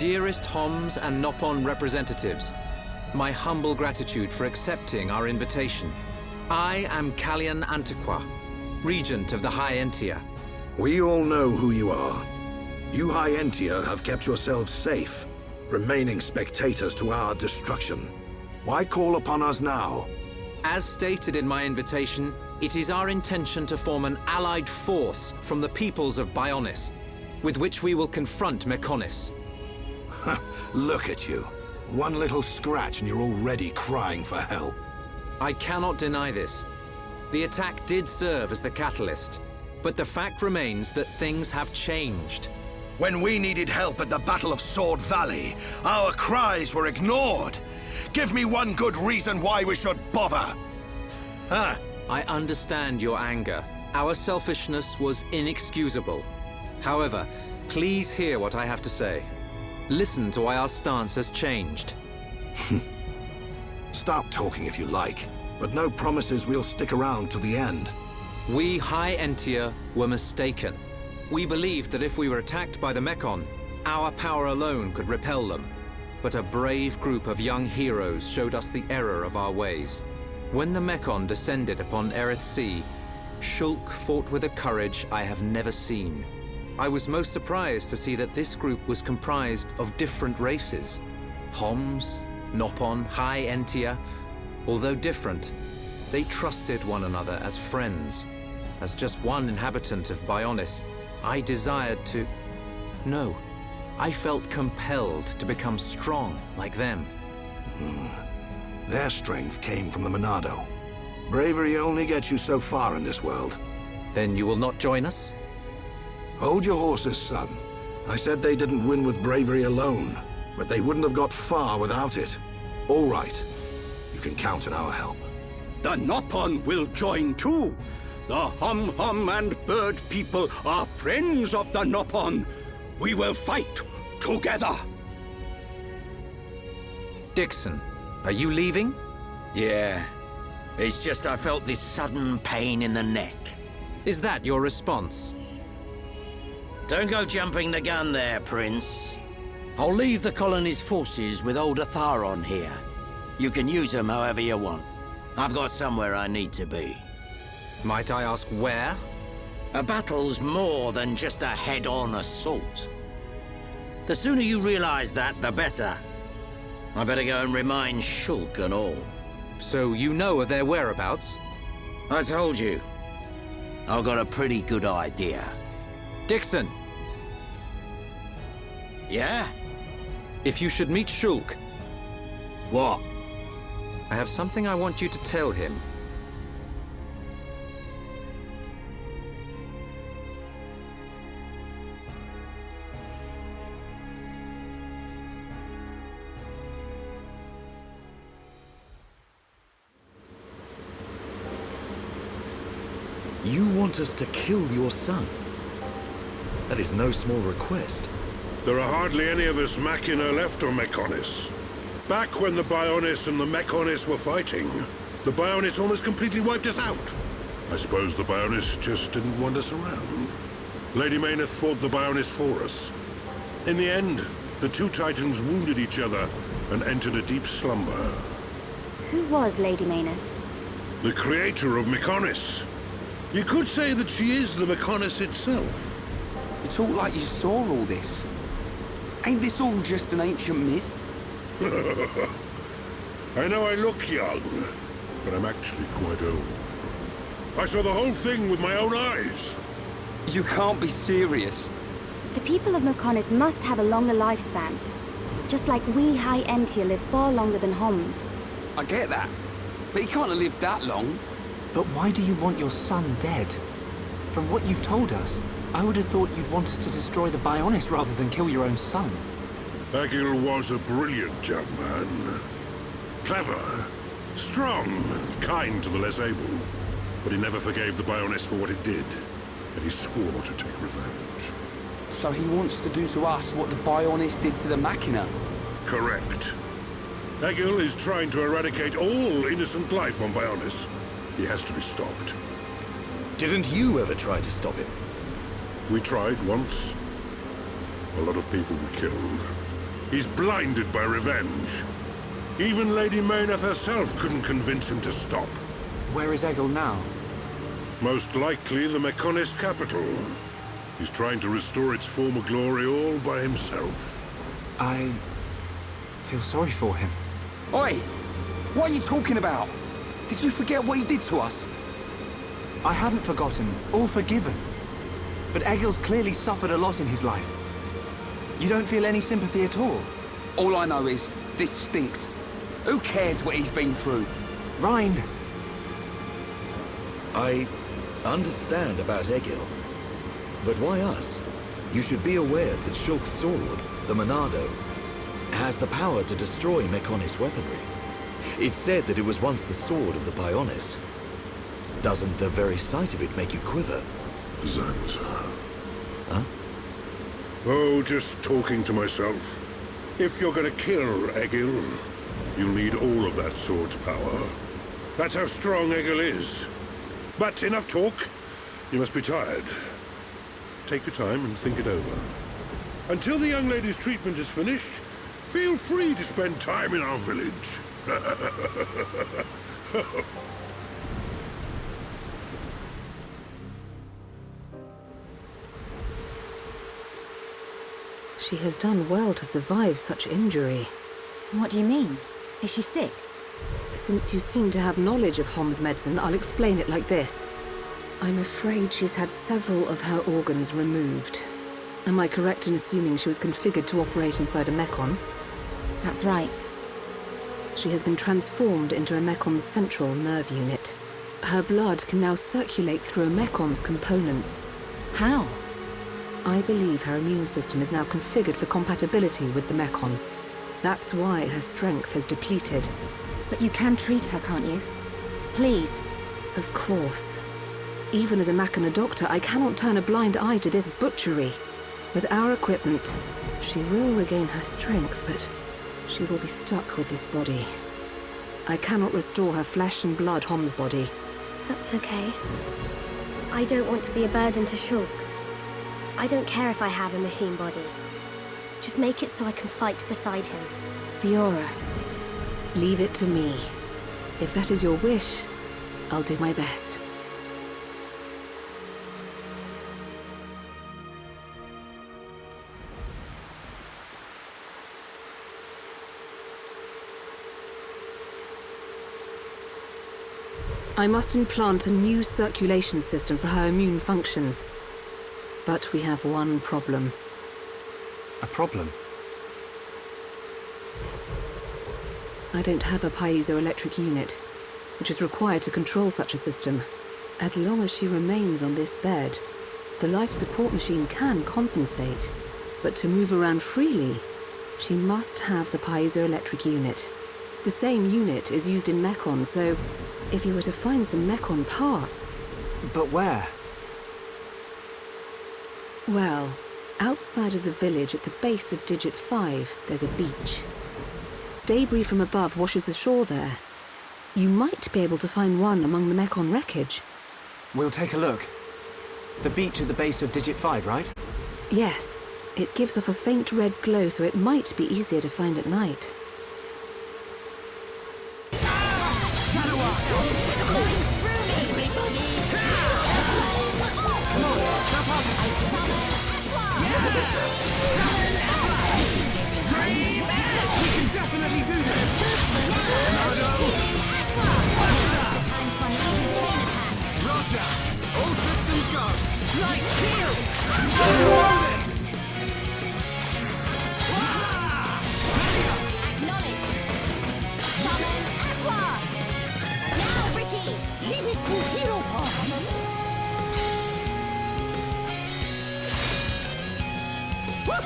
Dearest Homs and Nopon representatives, my humble gratitude for accepting our invitation. I am Callian Antiqua, Regent of the High Entia. We all know who you are. You High Entia have kept yourselves safe, remaining spectators to our destruction. Why call upon us now? As stated in my invitation, it is our intention to form an allied force from the peoples of Bionis, with which we will confront Mechonis. Look at you. One little scratch and you're already crying for help. I cannot deny this. The attack did serve as the catalyst, but the fact remains that things have changed. When we needed help at the Battle of Sword Valley, our cries were ignored. Give me one good reason why we should bother. Huh? I understand your anger. Our selfishness was inexcusable. However, please hear what I have to say. Listen to why our stance has changed. Stop talking if you like, but no promises we'll stick around to the end. We High Entia were mistaken. We believed that if we were attacked by the Mechon, our power alone could repel them. But a brave group of young heroes showed us the error of our ways. When the Mechon descended upon Erith Sea, Shulk fought with a courage I have never seen. I was most surprised to see that this group was comprised of different races. Homs, Nopon, High Entia. Although different, they trusted one another as friends. As just one inhabitant of Bionis, I desired to... No, I felt compelled to become strong like them. Their strength came from the Monado. Bravery only gets you so far in this world. Then you will not join us? Hold your horses, son. I said they didn't win with bravery alone, but they wouldn't have got far without it. All right. You can count on our help. The Nopon will join too. The Hum-Hum and Bird people are friends of the Nopon. We will fight together. Dixon, are you leaving? Yeah. It's just I felt this sudden pain in the neck. Is that your response? Don't go jumping the gun there, Prince. I'll leave the colony's forces with old Atharon here. You can use them however you want. I've got somewhere I need to be. Might I ask where? A battle's more than just a head-on assault. The sooner you realize that, the better. I better go and remind Shulk and all. So you know of their whereabouts? I told you. I've got a pretty good idea. Dixon! Yeah? If you should meet Shulk, What? I have something I want you to tell him. You want us to kill your son? That is no small request. There are hardly any of us Machina left on Mechonis. Back when the Bionis and the Mechonis were fighting, the Bionis almost completely wiped us out. I suppose the Bionis just didn't want us around. Lady Mayneth fought the Bionis for us. In the end, the two Titans wounded each other and entered a deep slumber. Who was Lady Mayneth? The creator of Mechonis. You could say that she is the Mechonis itself. You talk like you saw all this. Ain't this all just an ancient myth? I know I look young, but I'm actually quite old. I saw the whole thing with my own eyes. You can't be serious. The people of Mechonis must have a longer lifespan. Just like we High Entia live far longer than Homs. I get that. But he can't have lived that long. But why do you want your son dead? From what you've told us, I would have thought you'd want us to destroy the Bionis rather than kill your own son. Egil was a brilliant young man. Clever, strong, and kind to the less able. But he never forgave the Bionis for what it did, and he swore to take revenge. So he wants to do to us what the Bionis did to the Machina? Correct. Egil is trying to eradicate all innocent life on Bionis. He has to be stopped. Didn't you ever try to stop him? We tried once. A lot of people were killed. He's blinded by revenge. Even Lady Mayneth herself couldn't convince him to stop. Where is Egil now? Most likely the Mechonis capital. He's trying to restore its former glory all by himself. I feel sorry for him. Oi! What are you talking about? Did you forget what he did to us? I haven't forgotten or forgiven. But Egil's clearly suffered a lot in his life. You don't feel any sympathy at all? All I know is, this stinks. Who cares what he's been through? Rind! I understand about Egil. But why us? You should be aware that Shulk's sword, the Monado, has the power to destroy Mechonis weaponry. It's said that it was once the sword of the Bionis. Doesn't the very sight of it make you quiver? Zanza. Huh? Oh, just talking to myself. If you're gonna kill Egil, you'll need all of that sword's power. That's how strong Egil is. But enough talk. You must be tired. Take your time and think it over. Until the young lady's treatment is finished, feel free to spend time in our village. She has done well to survive such injury. What do you mean? Is she sick? Since you seem to have knowledge of Hom's medicine, I'll explain it like this. I'm afraid she's had several of her organs removed. Am I correct in assuming she was configured to operate inside a Mechon? That's right. She has been transformed into a Mecon's central nerve unit. Her blood can now circulate through a Mecon's components. How? I believe her immune system is now configured for compatibility with the Mechon. That's why her strength has depleted. But you can treat her, can't you? Please. Of course. Even as a Mechon doctor, I cannot turn a blind eye to this butchery. With our equipment, she will regain her strength, but she will be stuck with this body. I cannot restore her flesh and blood Hom's body. That's okay. I don't want to be a burden to Shulk. I don't care if I have a machine body. Just make it so I can fight beside him. Fiora, leave it to me. If that is your wish, I'll do my best. I must implant a new circulation system for her immune functions. But we have one problem. A problem? I don't have a piezoelectric unit, which is required to control such a system. As long as she remains on this bed, the life support machine can compensate. But to move around freely, she must have the piezoelectric unit. The same unit is used in Mechon, so if you were to find some Mechon parts... But where? Well, outside of the village at the base of Digit 5, there's a beach. Debris from above washes the shore there. You might be able to find one among the Mechon wreckage. We'll take a look. The beach at the base of Digit 5, right? Yes. It gives off a faint red glow, so it might be easier to find at night.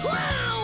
Wow!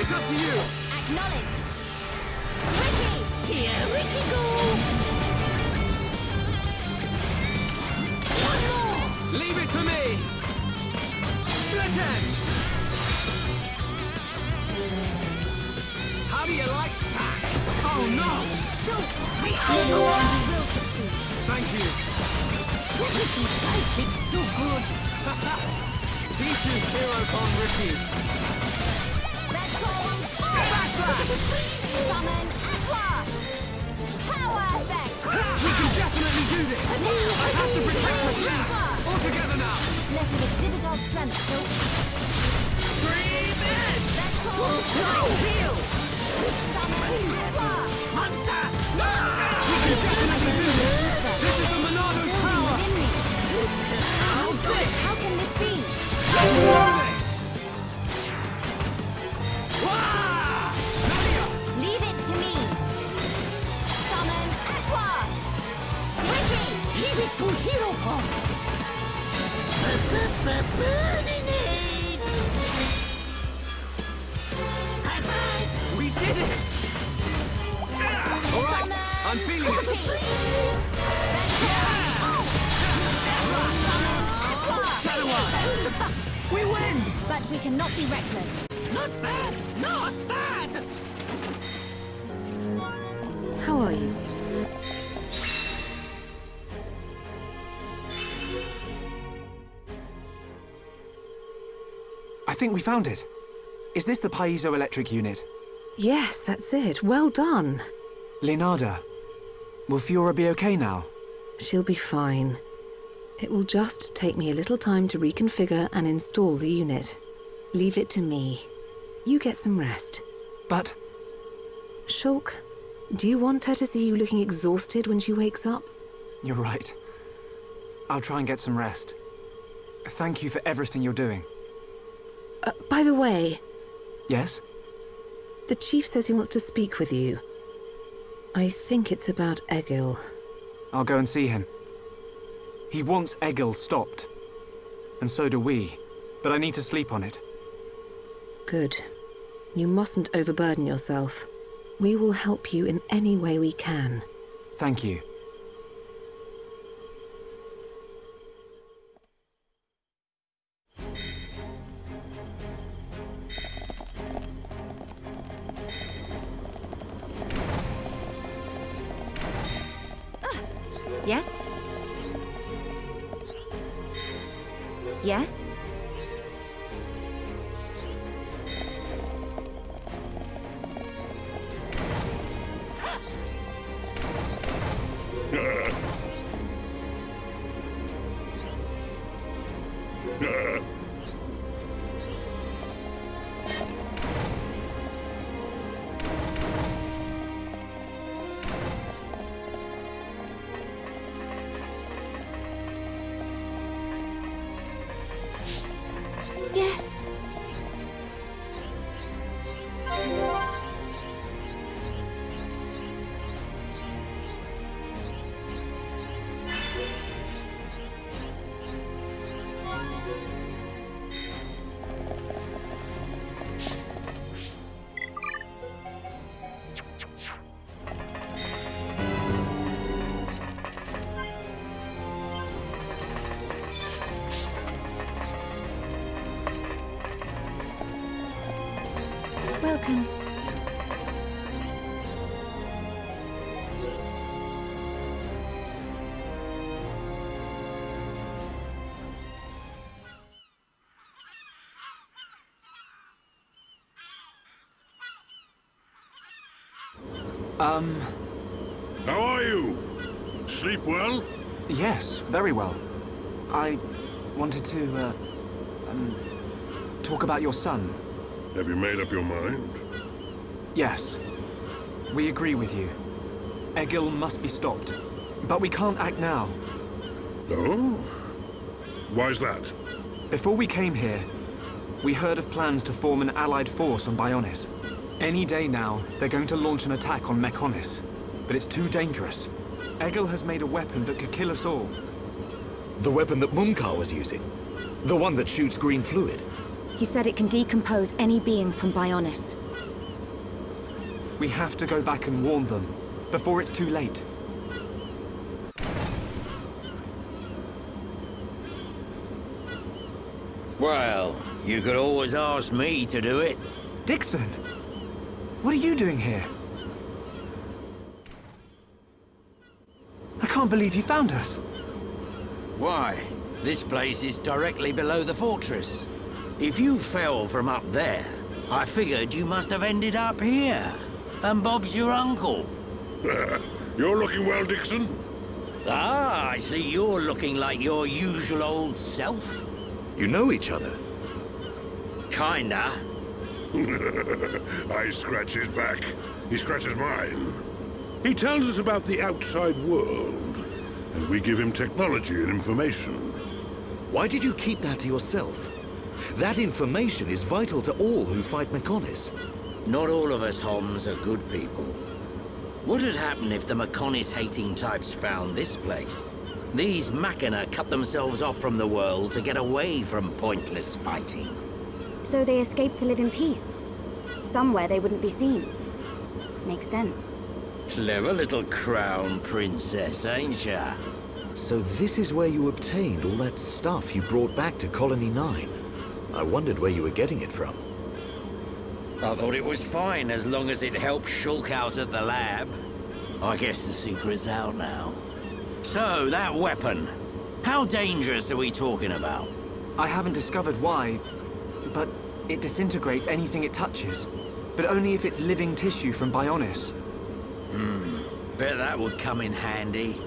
It's up to you! Acknowledge! Ricky! Here, Ricky go! One more! Leave it to me! Splendid! How do you like that? Oh no! Shoot! The only one who will succeed! Thank you! Ricky's sidekick's too good! Teacher's hero con Ricky! Let's go on Backslash! Summon Aqua! Power effect! We can definitely do this! I have to protect her! Yeah! All together now! Let us exhibit our strength, Silk. Scream it! Let's go on Heal! Summon Aqua! Monster! We can definitely do this! This is the Monado's power! Within me. How good? How can this be? Leave it to me. Summon Aqua. Ricky, leave it to Hero Pop. Burning it. High five. We did it! All right, I'm feeling it! We win! But we cannot be reckless. Not bad! Not bad! How are you? I think we found it. Is this the piezoelectric unit? Yes, that's it. Well done. Leonarda, will Fiora be okay now? She'll be fine. It will just take me a little time to reconfigure and install the unit. Leave it to me. You get some rest. But... Shulk, do you want her to see you looking exhausted when she wakes up? You're right. I'll try and get some rest. Thank you for everything you're doing. By the way... Yes? The Chief says he wants to speak with you. I think it's about Egil. I'll go and see him. He wants Egil stopped. And so do we. But I need to sleep on it. Good. You mustn't overburden yourself. We will help you in any way we can. Thank you. Yes? Yeah? Yes. Welcome. How are you? Sleep well? Yes, very well. I wanted to, talk about your son. Have you made up your mind? Yes. We agree with you. Egil must be stopped. But we can't act now. Oh? Why's that? Before we came here, we heard of plans to form an allied force on Bionis. Any day now, they're going to launch an attack on Mechonis. But it's too dangerous. Egil has made a weapon that could kill us all. The weapon that Mumkar was using? The one that shoots green fluid? He said it can decompose any being from Bionis. We have to go back and warn them, before it's too late. Well, you could always ask me to do it. Dixon! What are you doing here? I can't believe you found us. Why? This place is directly below the fortress. If you fell from up there, I figured you must have ended up here. And Bob's your uncle. You're looking well, Dixon. Ah, I see you're looking like your usual old self. You know each other? Kinda. I scratch his back. He scratches mine. He tells us about the outside world, and we give him technology and information. Why did you keep that to yourself? That information is vital to all who fight Mechonis. Not all of us Homs are good people. What had happened if the Mechonis-hating types found this place? These Machina cut themselves off from the world to get away from pointless fighting. So they escaped to live in peace. Somewhere they wouldn't be seen. Makes sense. Clever little crown princess, ain't ya? So this is where you obtained all that stuff you brought back to Colony 9. I wondered where you were getting it from. I thought it was fine as long as it helped Shulk out at the lab. I guess the secret's out now. So, that weapon. How dangerous are we talking about? I haven't discovered why, but it disintegrates anything it touches. But only if it's living tissue from Bionis. Bet that would come in handy.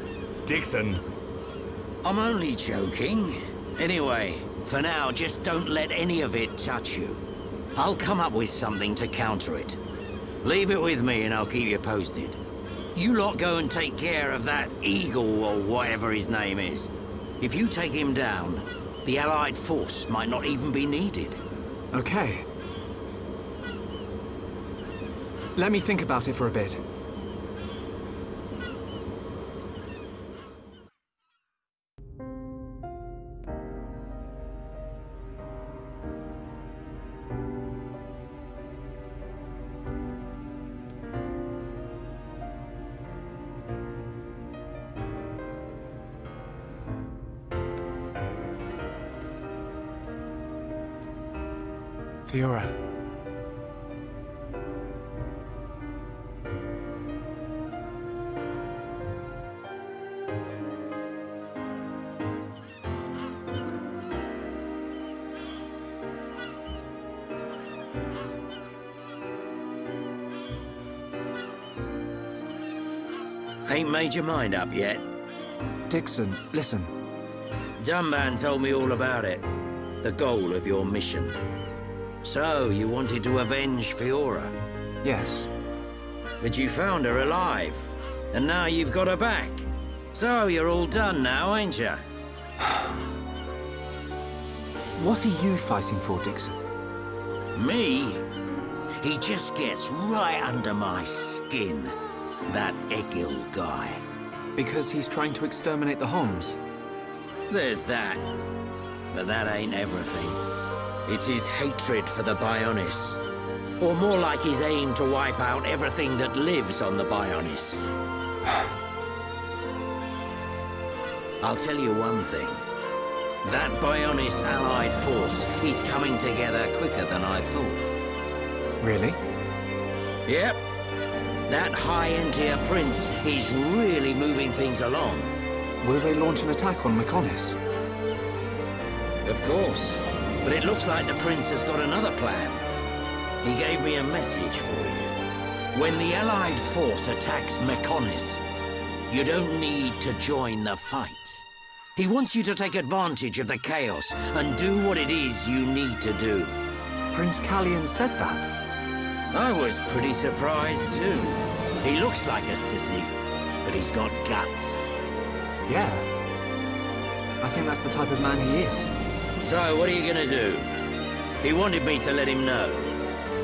Dixon! I'm only joking. Anyway, for now, just don't let any of it touch you. I'll come up with something to counter it. Leave it with me and I'll keep you posted. You lot go and take care of that Eagle or whatever his name is. If you take him down, the Allied force might not even be needed. Okay. Let me think about it for a bit. Fiora. Ain't made your mind up yet? Dixon, listen. Dunban told me all about it. The goal of your mission. So, you wanted to avenge Fiora? Yes. But you found her alive. And now you've got her back. So, you're all done now, ain't you? What are you fighting for, Dixon? Me? He just gets right under my skin. That Egil guy. Because he's trying to exterminate the Homs? There's that. But that ain't everything. It's his hatred for the Bionis. Or more like his aim to wipe out everything that lives on the Bionis. I'll tell you one thing. That Bionis allied force is coming together quicker than I thought. Really? Yep. That high-end-tier prince is really moving things along. Will they launch an attack on Mechonis? Of course. But it looks like the prince has got another plan. He gave me a message for you. When the allied force attacks Mechonis, you don't need to join the fight. He wants you to take advantage of the chaos and do what it is you need to do. Prince Callian said that? I was pretty surprised too. He looks like a sissy, but he's got guts. Yeah. I think that's the type of man he is. So, what are you gonna do? He wanted me to let him know.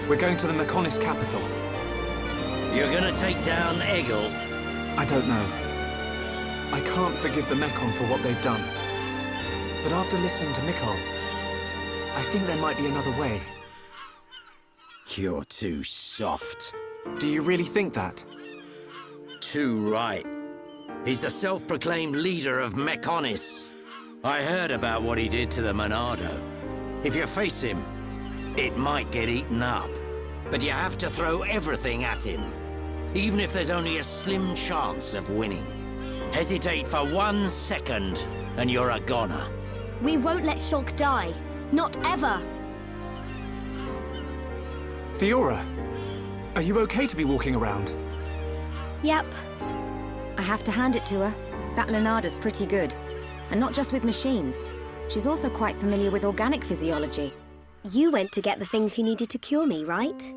We're going to the Mechonis capital. You're gonna take down Egil? I don't know. I can't forgive the Mechon for what they've done. But after listening to Mikkel, I think there might be another way. You're too soft. Do you really think that? Too right. He's the self-proclaimed leader of Mechonis. I heard about what he did to the Monado. If you face him, it might get eaten up. But you have to throw everything at him, even if there's only a slim chance of winning. Hesitate for 1 second, and you're a goner. We won't let Shulk die. Not ever. Fiora, are you okay to be walking around? Yep. I have to hand it to her. That Lunada's pretty good. And not just with machines. She's also quite familiar with organic physiology. You went to get the things she needed to cure me, right?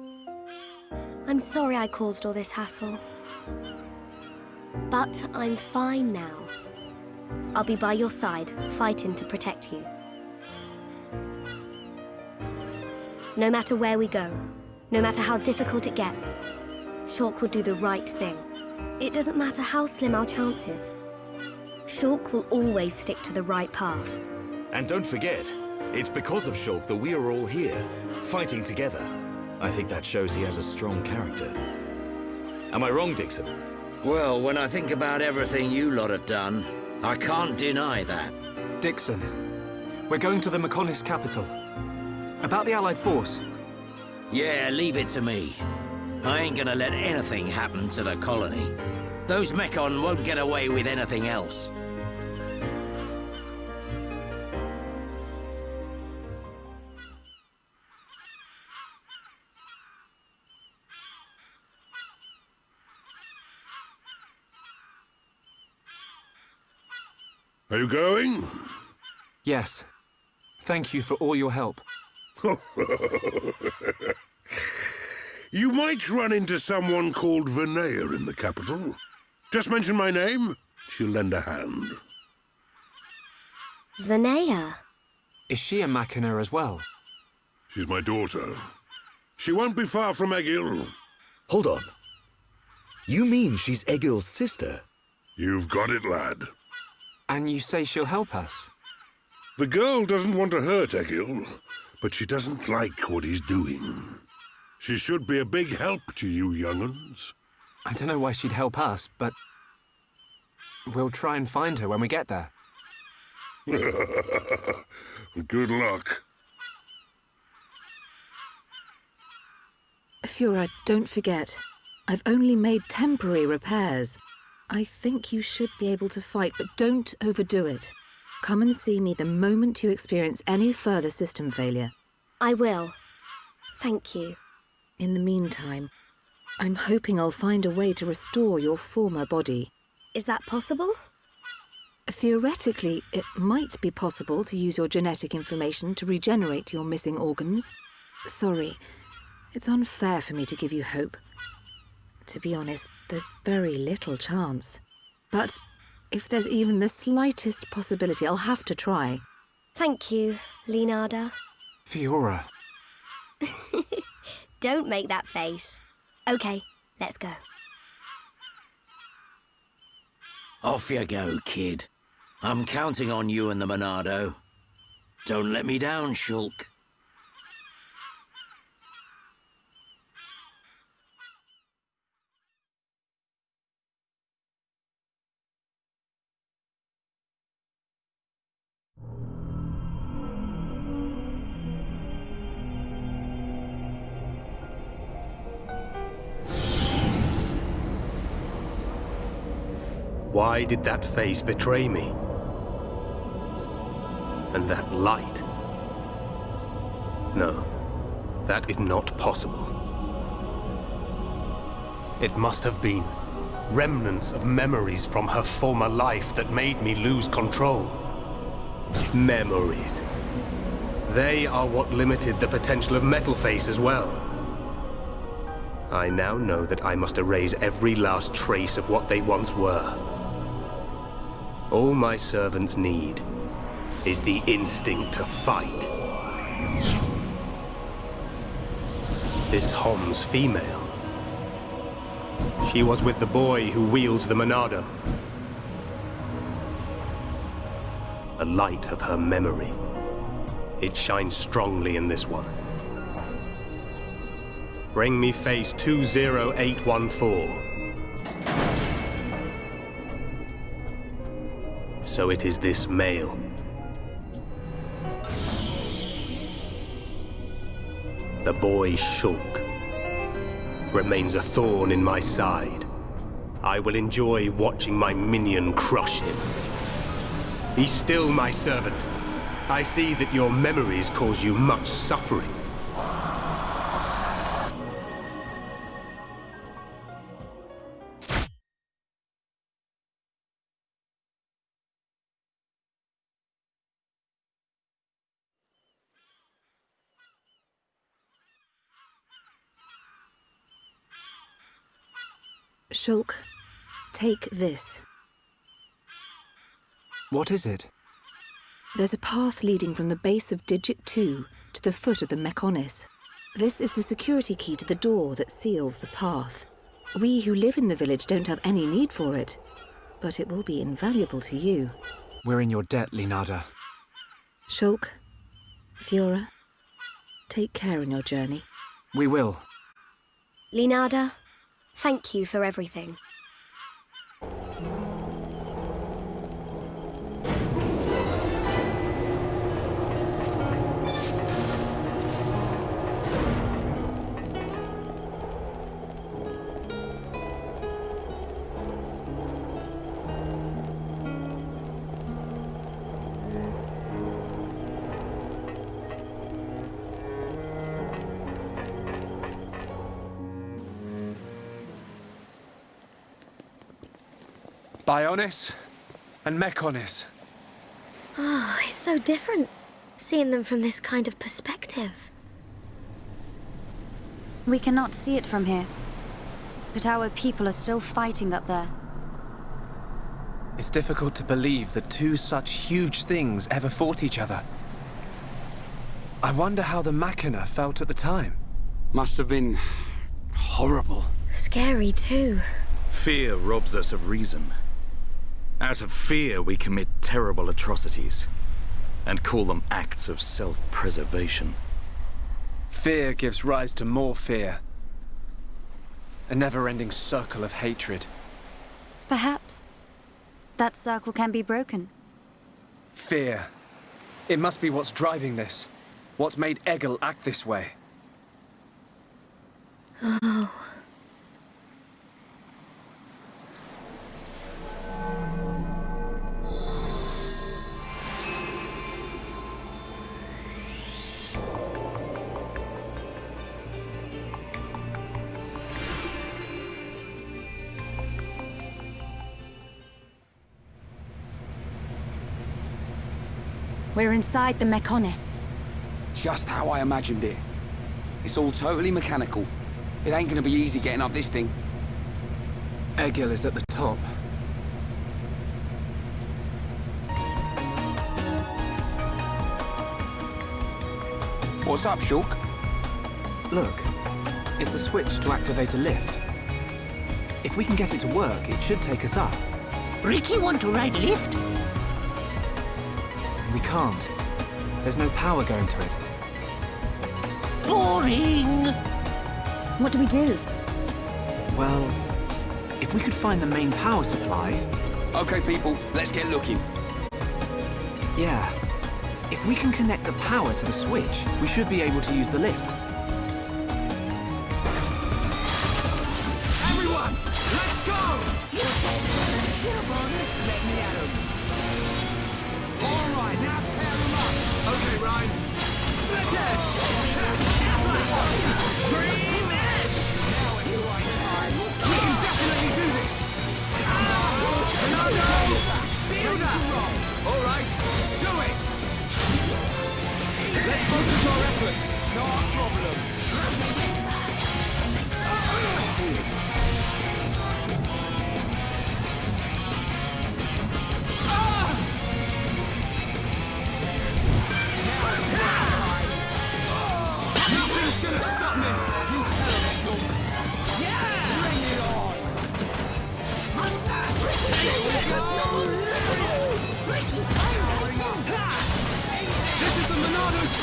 I'm sorry I caused all this hassle. But I'm fine now. I'll be by your side, fighting to protect you. No matter where we go, no matter how difficult it gets, Shulk will do the right thing. It doesn't matter how slim our chances. Shulk will always stick to the right path. And don't forget, it's because of Shulk that we are all here, fighting together. I think that shows he has a strong character. Am I wrong, Dixon? Well, when I think about everything you lot have done, I can't deny that. Dixon, we're going to the Mechonis capital. About the Allied force. Yeah, leave it to me. I ain't gonna let anything happen to the colony. Those Mechon won't get away with anything else. Are you going? Yes. Thank you for all your help. You might run into someone called Vinaya in the capital. Just mention my name, she'll lend a hand. Vinaya? Is she a Machina as well? She's my daughter. She won't be far from Egil. Hold on. You mean she's Egil's sister? You've got it, lad. And you say she'll help us? The girl doesn't want to hurt Egil, but she doesn't like what he's doing. She should be a big help to you young'uns. I don't know why she'd help us, but we'll try and find her when we get there. Good luck. Fiora, don't forget, I've only made temporary repairs. I think you should be able to fight, but don't overdo it. Come and see me the moment you experience any further system failure. I will. Thank you. In the meantime, I'm hoping I'll find a way to restore your former body. Is that possible? Theoretically, it might be possible to use your genetic information to regenerate your missing organs. Sorry, it's unfair for me to give you hope. To be honest, there's very little chance. But if there's even the slightest possibility, I'll have to try. Thank you, Leonarda. Fiora. Don't make that face. Okay, let's go. Off you go, kid. I'm counting on you and the Monado. Don't let me down, Shulk. Why did that face betray me? And that light? No, that is not possible. It must have been remnants of memories from her former life that made me lose control. Memories. They are what limited the potential of Metalface as well. I now know that I must erase every last trace of what they once were. All my servants need is the instinct to fight. This Hom's female. She was with the boy who wields the Monado. A light of her memory. It shines strongly in this one. Bring me face 20814. So it is this male. The boy Shulk remains a thorn in my side. I will enjoy watching my minion crush him. Be still my servant. I see that your memories cause you much suffering. Shulk, take this. What is it? There's a path leading from the base of Digit 2 to the foot of the Mechonis. This is the security key to the door that seals the path. We who live in the village don't have any need for it, but it will be invaluable to you. We're in your debt, Linada. Shulk, Fiora, take care on your journey. We will. Linada, thank you for everything. Bionis and Mechonis. Oh, it's so different, seeing them from this kind of perspective. We cannot see it from here, but our people are still fighting up there. It's difficult to believe that two such huge things ever fought each other. I wonder how the Machina felt at the time. Must have been horrible. Scary too. Fear robs us of reason. Out of fear, we commit terrible atrocities and call them acts of self-preservation. Fear gives rise to more fear. A never-ending circle of hatred. Perhaps that circle can be broken. Fear. It must be what's driving this. What's made Egil act this way. Oh. We're inside the Mechonis. Just how I imagined it. It's all totally mechanical. It ain't gonna be easy getting up this thing. Egil is at the top. What's up, Shulk? Look, it's a switch to activate a lift. If we can get it to work, it should take us up. Ricky want to ride lift? We can't. There's no power going to it. Boring! What do we do? Well, if we could find the main power supply... Okay, people, let's get looking. Yeah. If we can connect the power to the switch, we should be able to use the lift. Everyone, let's go! Let me at him. All right, now tear him up. Okay, Ryan. Splendid! Green edge! Now is the right time. We can definitely do this. Feel that! All right, do it! Let's focus our efforts. No problem. Nothing's gonna stop me! You tell us, yeah! Bring it on! This is the Monardo's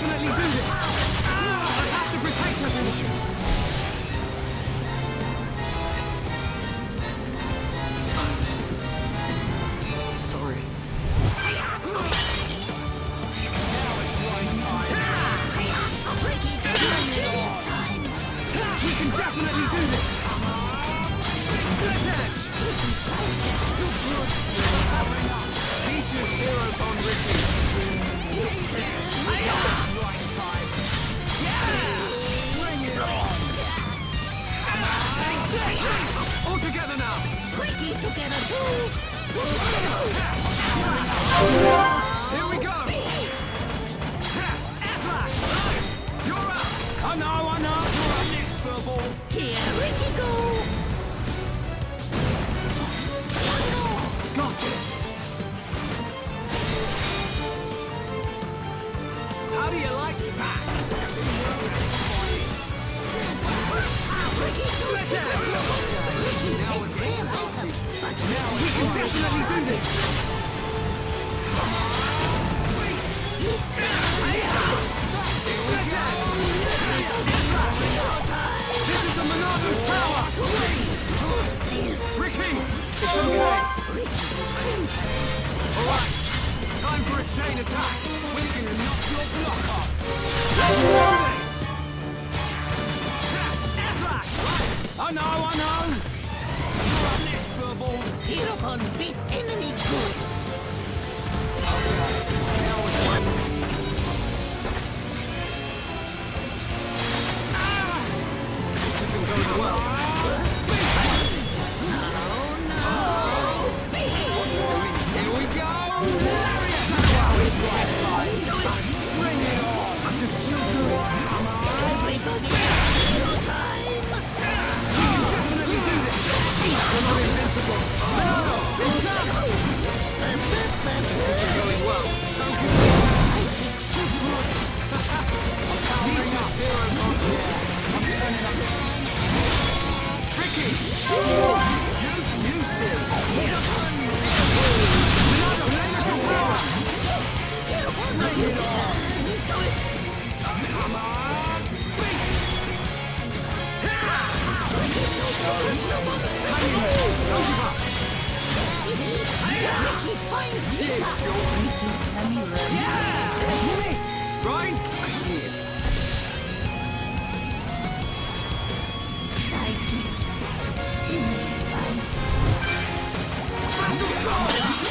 definitely do this! I have to protect her! We can definitely do this! Split edge! Teacher's heroes on Ricky! Bring it on! All together now! Ricky together too! Here we go! You're up! I know! You're up next, furball! Here Ricky go! Got it! How do you like that? Ricky, split edge! Now we're getting started. We can definitely do this! This is the Monado's power! Ricky! It's okay! Alright, time for a chain attack! We're gonna knock your block off! Let's do this! Air-slash! I know! You're up next, furball! Hit upon beat enemy good! Okay, now it's this isn't going well. Here we go! Bring it on! I can still do it! Everybody, no time! We can definitely do this! We're not invincible! No! It's not! This isn't going well. I'm powering up! I'm turning up! Ricky! You said! Right? I see it.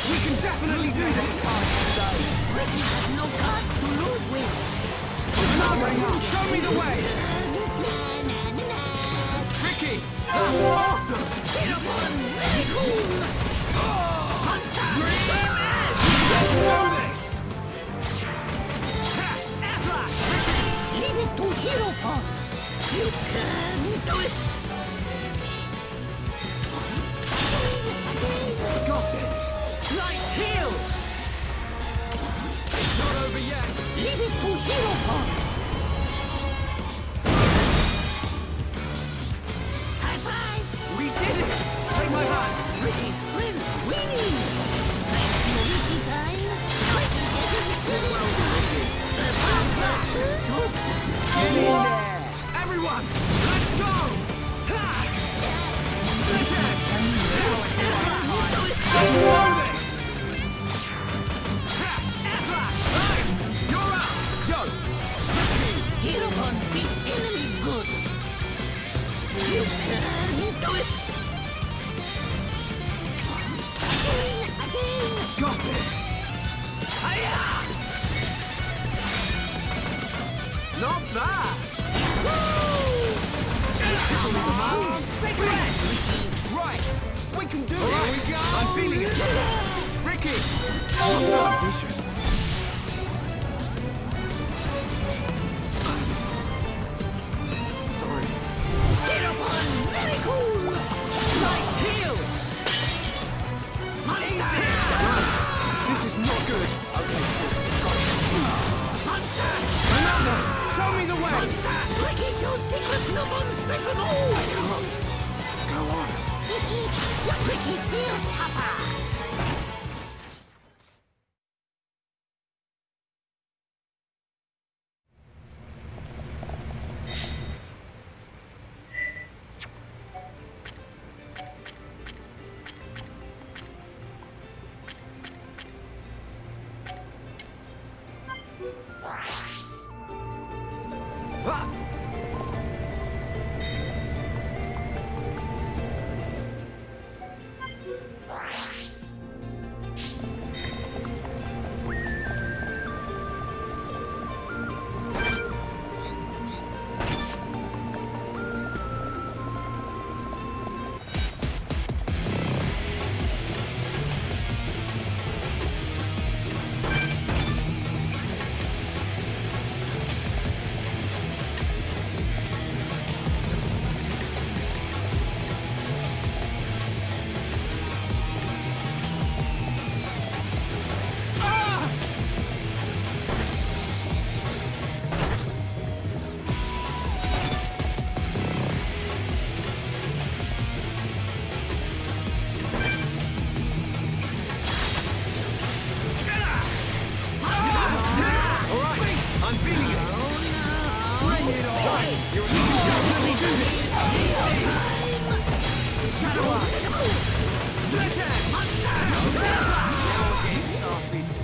We can definitely do this! Ricky has no cards to lose with! Show me the way! Ricky! That's awesome! Hit upon! Very cool! Let's do this! Air-slash! Leave it to Hero Pond! You can do it! Got it! Light heal! It's not over yet! Leave it to Hero Pond! High five! We did it! Take my hand! Ricky's friends winning! Thank you, Ricky time! Ricky getting serious time! Get in there! Everyone! Let's go! Ha! Split edge! Now it's the right time! Let's do this! You're out! Joe! Hit upon beat enemy good! You can do it! Again! Got it! Hiya! Not bad! Woo! Right! We can do it! Here we go! I'm feeling it! Ricky! Awesome vision! Sorry. Get up on! Very cool! Light heal! Monster! This is not good! Okay, Monster! Another! Show me the way! Monster! Ricky shows secret Nobon special move! I can't. Go on. Ricky feel tougher!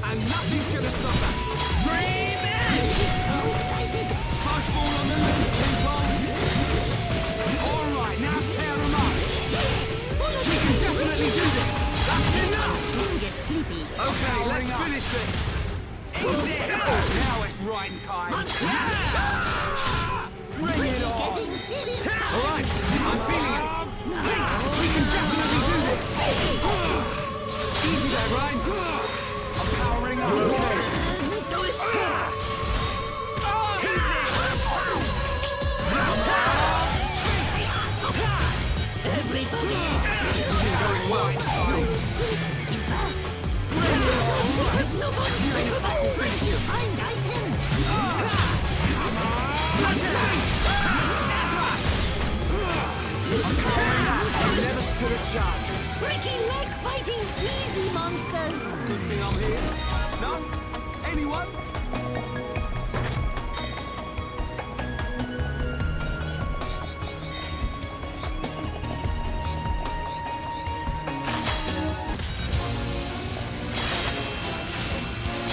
And nothing's gonna stop us. Dream Edge! So excited! Fast ball on the loose, ping pong. All right, now tear them up. We can definitely do this. That's enough. Don't get sleepy. Okay, let's finish this. In there. Now it's right time. Bring it on. Getting serious. All right, I'm feeling it. We can definitely do this. Easy there, Ryan. I'm powering up. Everybody. This is going well. He's back. Find item. Never stood a chance. Ricky leg fighting easy monsters. Good thing I'm here. No? Anyone?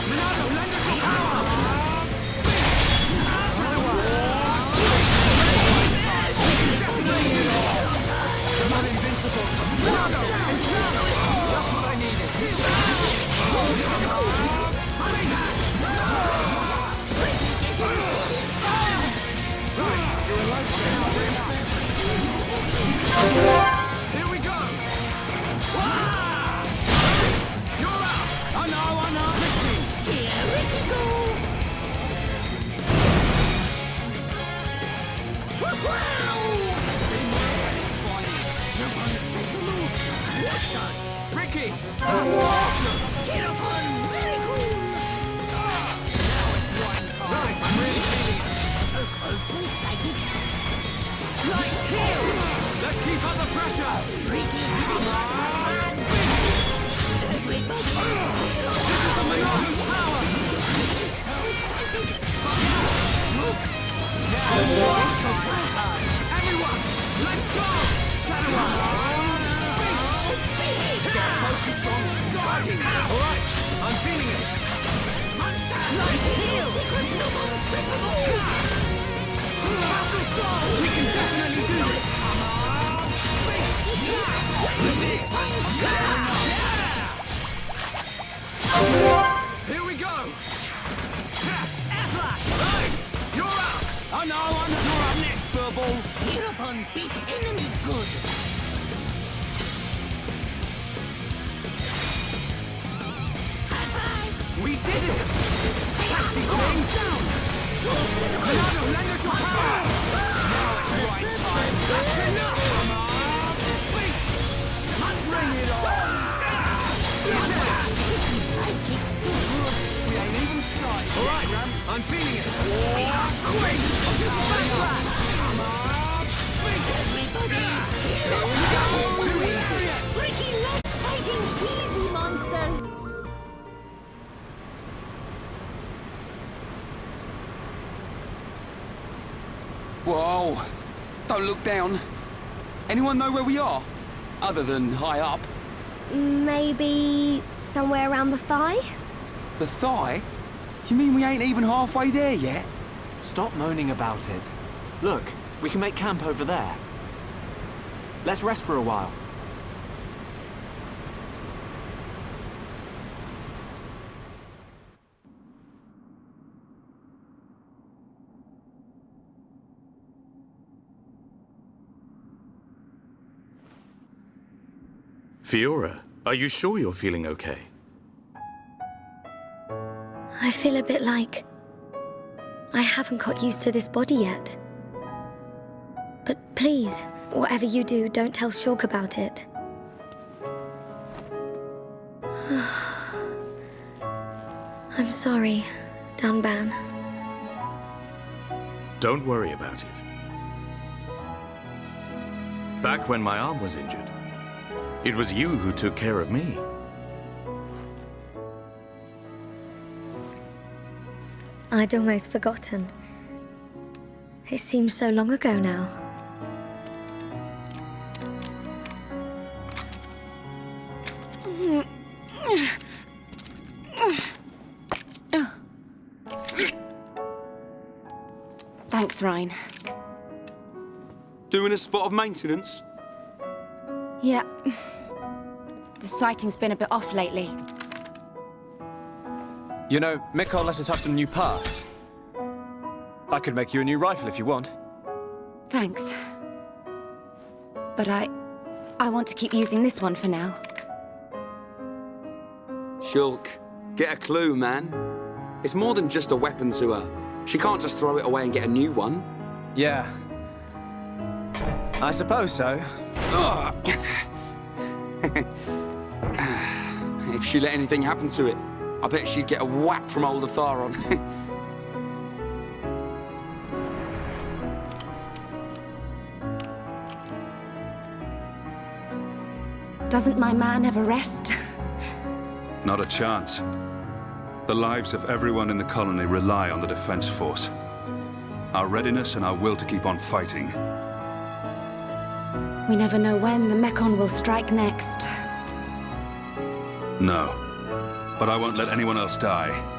Ronaldo, lend us your power! You're not invincible. Ronaldo, just what I needed. Here we go! You're out! I know! Here Ricky go. Wow! Ricky! That's awesome! Get up on very cool. Right, I'm really feeling it. So close, so excited. Right here! Let's keep up the pressure! Ricky having lots of fun. Everybody. This is the Mechonis power! So excited. Now, everyone, let's go! Shadow Arc! Focus on driving! Alright, I'm feeling it! Monster! Like heal! Secret no monsters! Muscle Soul! We can definitely do this! Here we go! Slash! Hey! You're out! I know! You're up next, Furball! Get up on big enemies good! High five! We did it! Plastic thing down! Ronaldo, lend us your power! Now it's right time! That's enough! Come on! Beat! Bring it on! Sidekicks too good! We ain't even started. All right, I'm feeling it. Quick! Backslash! Come on! Beat! Everybody! Here we go! Ricky leg fighting easy monsters! Whoa! Don't look down. Anyone know where we are? Other than high up. Maybe somewhere around the thigh? The thigh? You mean we ain't even halfway there yet? Stop moaning about it. Look, we can make camp over there. Let's rest for a while. Fiora, are you sure you're feeling okay? I feel a bit like I haven't got used to this body yet. But please, whatever you do, don't tell Shulk about it. I'm sorry, Dunban. Don't worry about it. Back when my arm was injured, it was you who took care of me. I'd almost forgotten. It seems so long ago now. Thanks, Ryan. Doing a spot of maintenance? Yeah. The sighting's been a bit off lately. You know, Mechon let us have some new parts. I could make you a new rifle if you want. Thanks. But I want to keep using this one for now. Shulk, get a clue, man. It's more than just a weapon to her. She can't just throw it away and get a new one. Yeah. I suppose so. If she let anything happen to it, I bet she'd get a whack from old Atharon. Doesn't my man ever rest? Not a chance. The lives of everyone in the colony rely on the defense force. Our readiness and our will to keep on fighting. We never know when the Mechon will strike next. No. But I won't let anyone else die.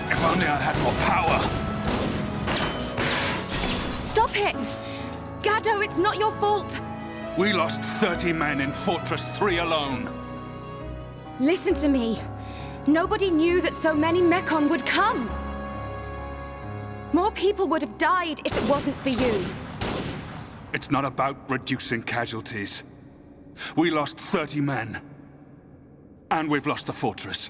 If only I had more power. Stop it! Gadolt, it's not your fault! We lost 30 men in Fortress 3 alone. Listen to me. Nobody knew that so many Mechon would come. More people would have died if it wasn't for you. It's not about reducing casualties. We lost 30 men. And we've lost the fortress.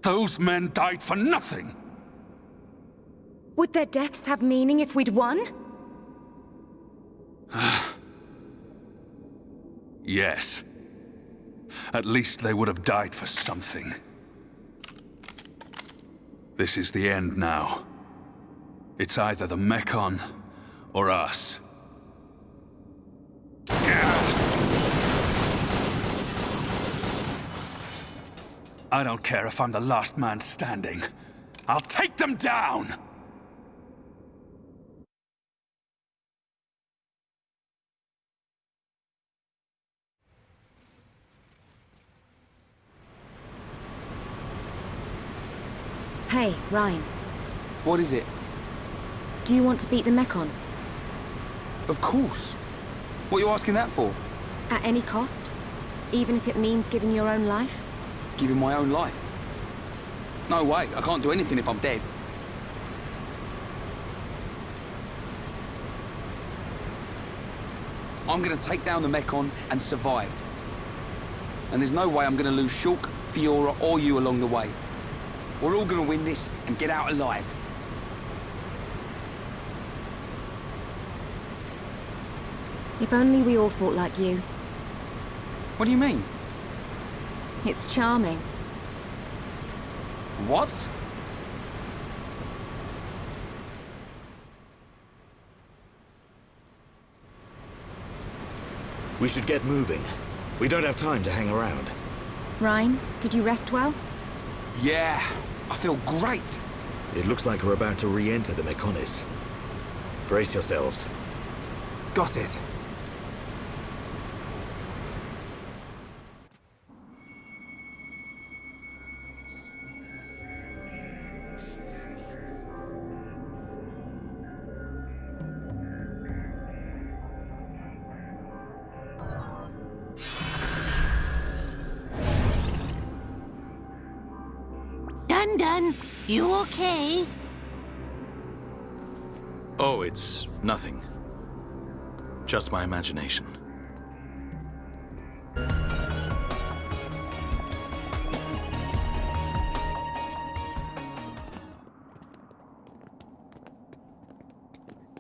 Those men died for nothing! Would their deaths have meaning if we'd won? Yes. At least they would have died for something. This is the end now. It's either the Mechon or us. I don't care if I'm the last man standing. I'll take them down! Hey, Ryan. What is it? Do you want to beat the Mechon? Of course. What are you asking that for? At any cost? Even if it means giving your own life? Giving my own life? No way, I can't do anything if I'm dead. I'm gonna take down the Mechon and survive. And there's no way I'm gonna lose Shulk, Fiora, or you along the way. We're all gonna win this and get out alive. If only we all thought like you. What do you mean? It's charming. What? We should get moving. We don't have time to hang around. Ryan, did you rest well? Yeah, I feel great. It looks like we're about to re-enter the Mechonis. Brace yourselves. Got it. Dun, you okay? Oh, it's nothing. Just my imagination.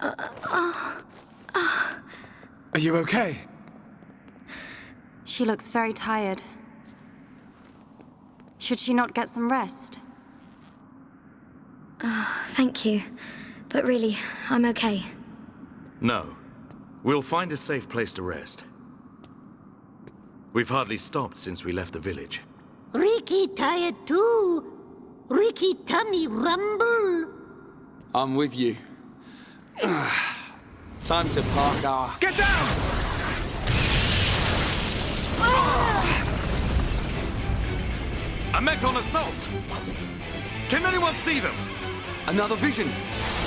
Are you okay? She looks very tired. Should she not get some rest? Thank you. But really, I'm okay. No. We'll find a safe place to rest. We've hardly stopped since we left the village. Ricky tired too. Ricky tummy rumble. I'm with you. Time to park our... Get down! A Mechon assault! Can anyone see them? Another vision.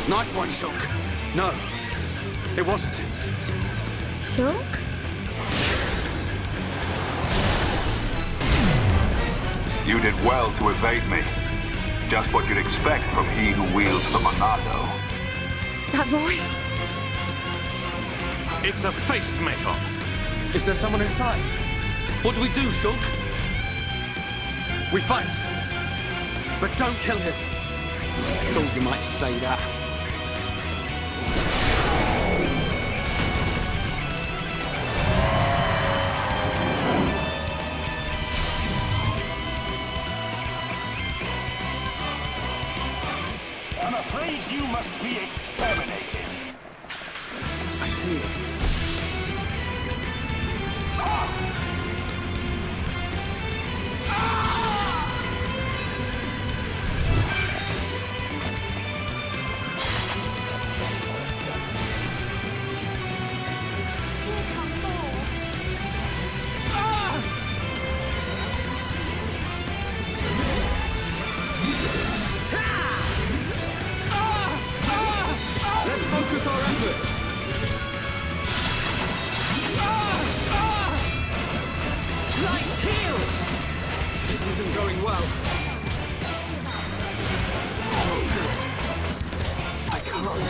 Nice one, Shulk. No, it wasn't. Shulk? You did well to evade me. Just what you'd expect from he who wields the Monado. That voice! It's a faced Mechon. Is there someone inside? What do we do, Shulk? We fight. But don't kill him. Thought you might say that. I'm afraid you must be exterminated. I see it. Let's focus our efforts. Light heal! This isn't going well. I can't.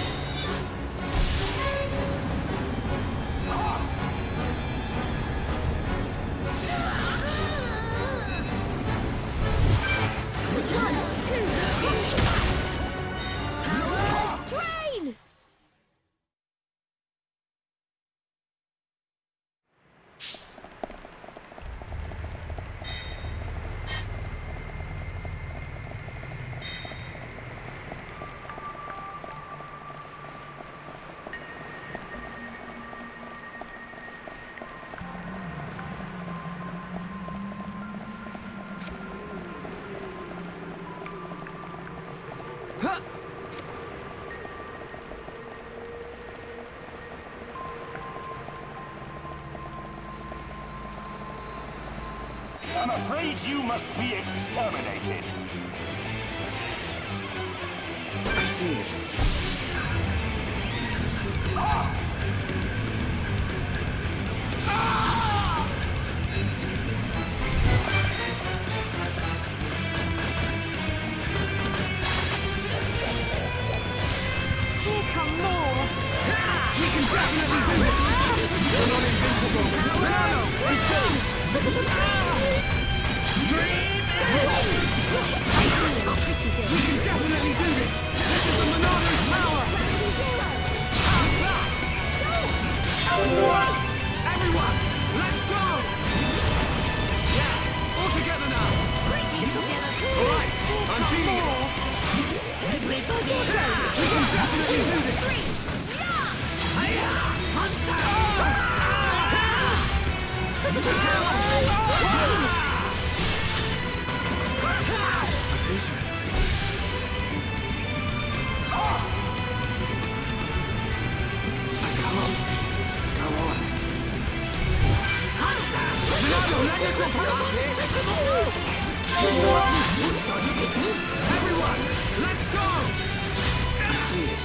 Drain! I'm afraid you must be exterminated. I see it. Here come more. We can definitely do it! We're not invincible! Milano, retreat! We can definitely do this! This is the Monado's power! How's that? Everyone, let's go! Yeah, all together now! Alright, I'm feeling it! We can definitely do this! Everyone, let's go! I see it.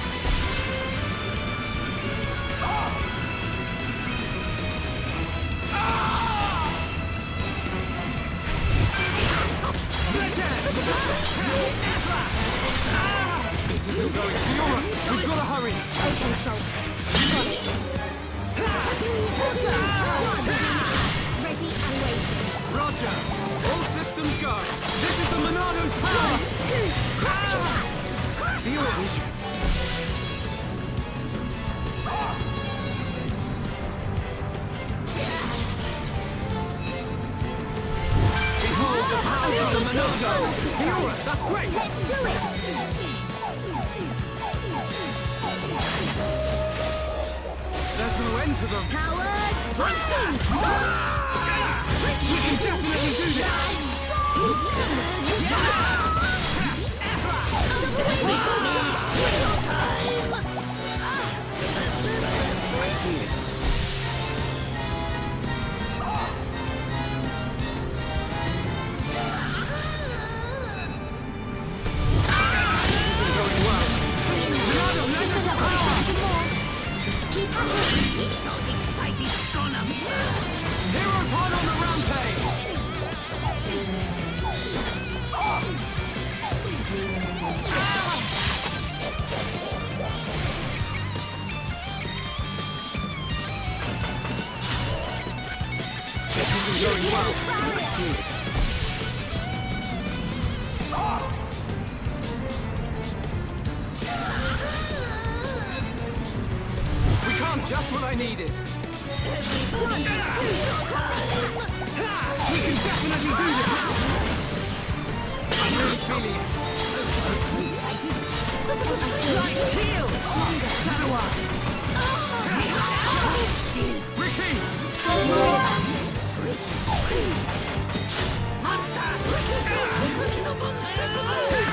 This isn't going. Fiora, we've got to hurry. Okay, Shulk. Ready and waiting. Roger. All systems go. This is the Monado's power. 1, 2, crossing that. Feel vision. Great! Let's do it! There's no end to them. Howard, Winston! We can definitely do this! I see it. Hero pod on the rampage! This isn't going well. I see it. We can't, just what I needed. 1, 2, We can definitely do this! I'm really feeling it. Light heal! Shadow Eye! Ricky!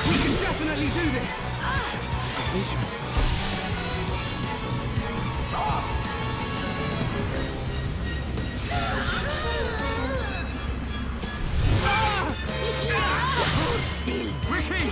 We can definitely do this! A vision. Ricky!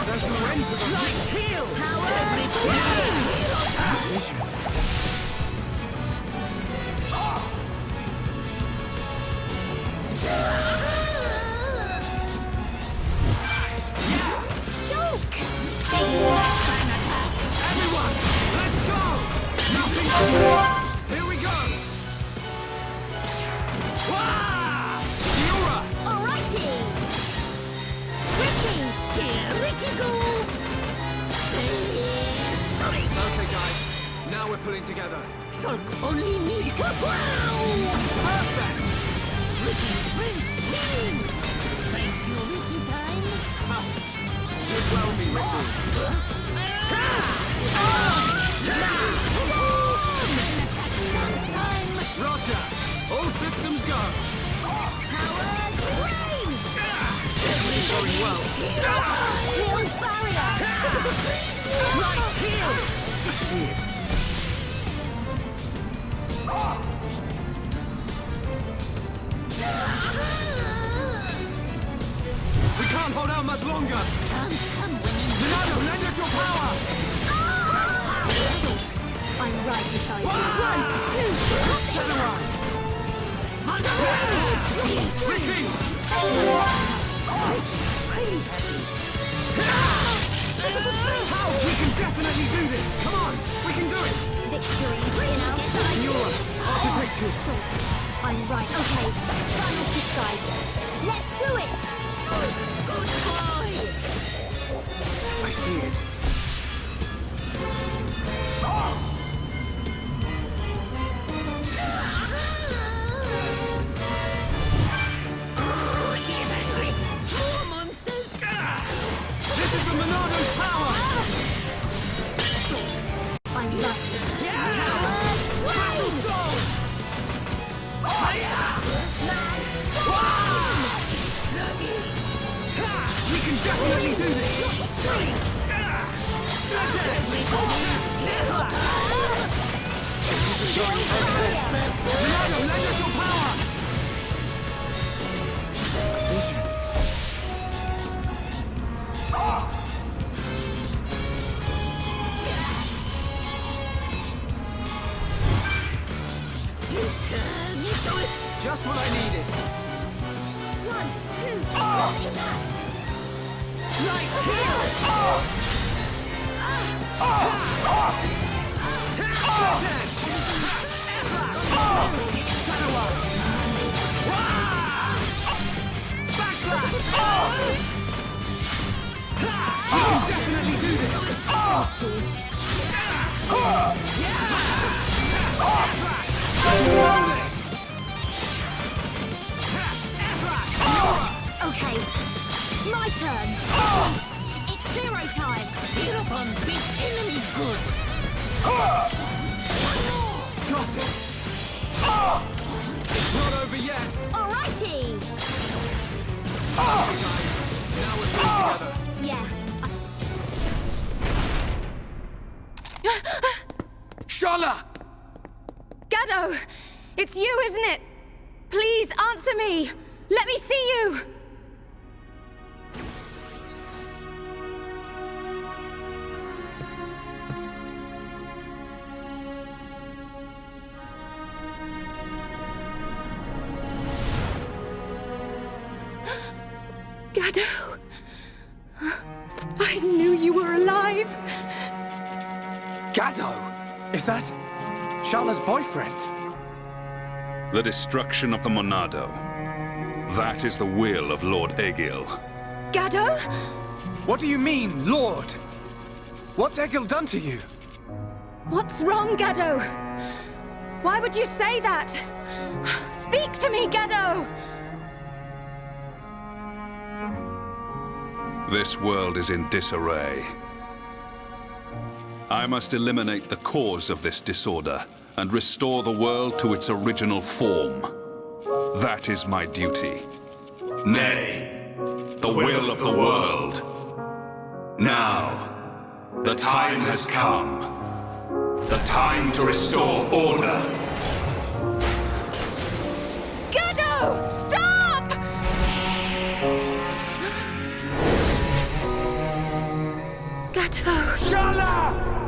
There's no end to them. Light heal! Vision. Everyone, let's go! Nothing to do. Here we go! Wah! Yura! Alrighty! Ricky! Here, Ricky go! Okay, guys. Now we're pulling together. Shulk only need Perfect! Ricky brings healing! Thank you, Ricky time! Did well be Ricky. Roger! All systems go! Howard, train! Everything's going well. Heal barrier! Right, heal! To see it. We can't hold out much longer! Minado, lend us your power! I'm right beside you. 1, 2, Shadow Eye! Ricky! How? We can definitely do this! Come on! We can do it! Victory in our sight. Yura, architect you! I'm right. Okay, try not to disguise it. Let's do it! Goodbye! I see it. He's angry! More monsters! This is the Monado's power! I'm right. Battle Soul! We can definitely do this! Monado, lend us your power! Vision. You can do it! Just what I needed. 1, 2, Right here! Definitely do this! Okay, my turn. It's hero time. Heal-upon beats enemy good. Got it. It's not over yet. Alrighty. Now we're playing together. Yeah. Shala! Gado! It's you, isn't it? Please answer me! Let me see you! Gado! I knew you were alive! Gado! Is that Shala's boyfriend? The destruction of the Monado. That is the will of Lord Egil. Gado? What do you mean, Lord? What's Egil done to you? What's wrong, Gado? Why would you say that? Speak to me, Gado! This world is in disarray. I must eliminate the cause of this disorder and restore the world to its original form. That is my duty. Nay, the will of the world. Now, the time has come. The time to restore order. Gado! Stop! Gado! Shala!